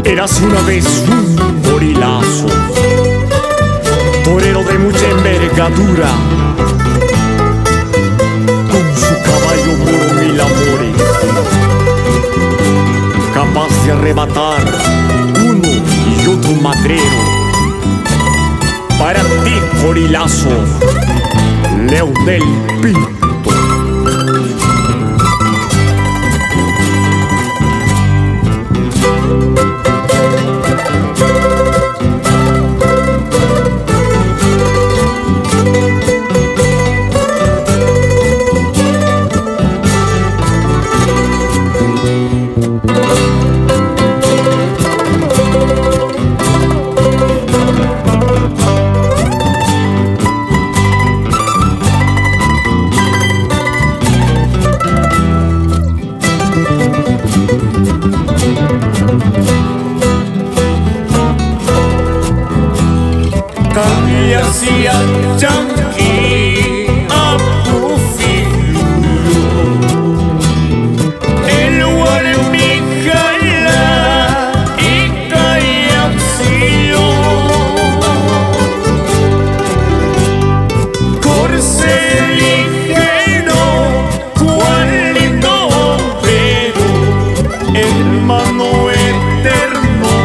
Eras una vez un gorilazo, torero de mucha envergadura, con su caballo por 1000 amores, capaz de arrebatar uno y otro madrero. Para ti, gorilazo, Leonel Pinto. Cambias y al chanqui a Pufilu el Guarmi jala y Cayaxio Corse ligero, cuán lindo pero hermano eterno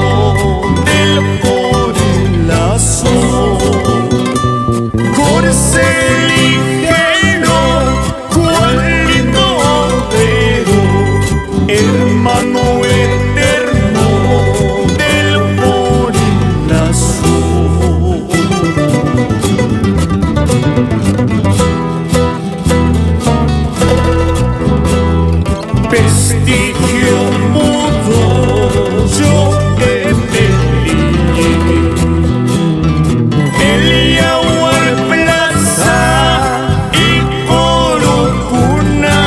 del Corilazo. Corse ligero, cuán lindo pero hermano eterno del Corilazo. Vestigio mudo yo que peleé el Yaguar Plaza y Corocuna.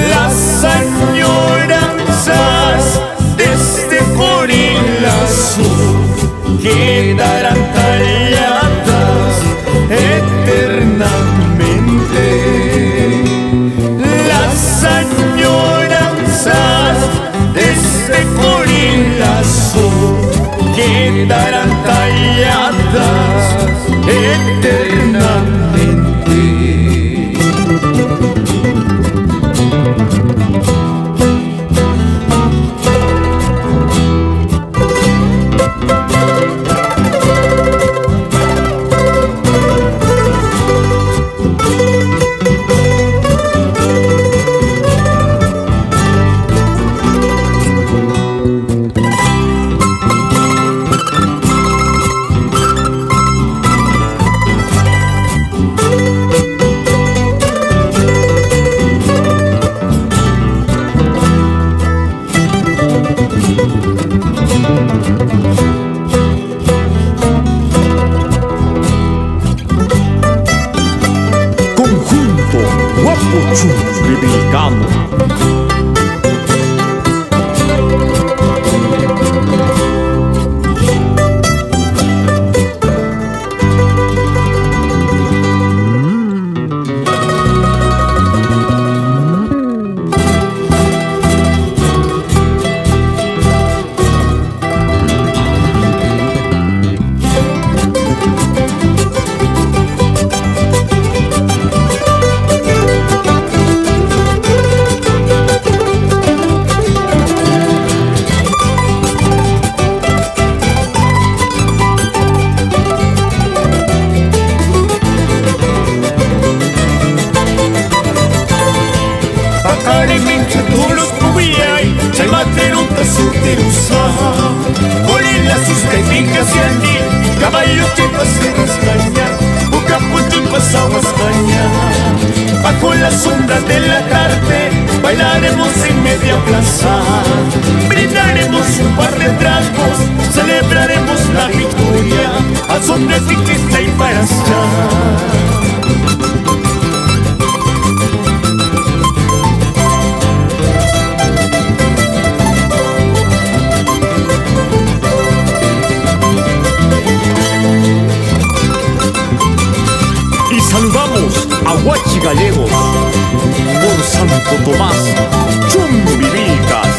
Las añoranzas de este Corilazo quedarán talladas eternamente. Las añoranzas de este Corilazo quedarán talladas eternamente. Conjunto Huapuchún Biblicano. Corilazos, técnicas y andi, caballos chipas y rascaña, boca punto y pasamos mañana. Bajo las sombras de la tarde, bailaremos en media plaza, brindaremos un par de tragos, celebraremos la victoria, al son de fiesta y para allá. Saludamos a Huachigallegos por Santo Tomás, Chumbivicas.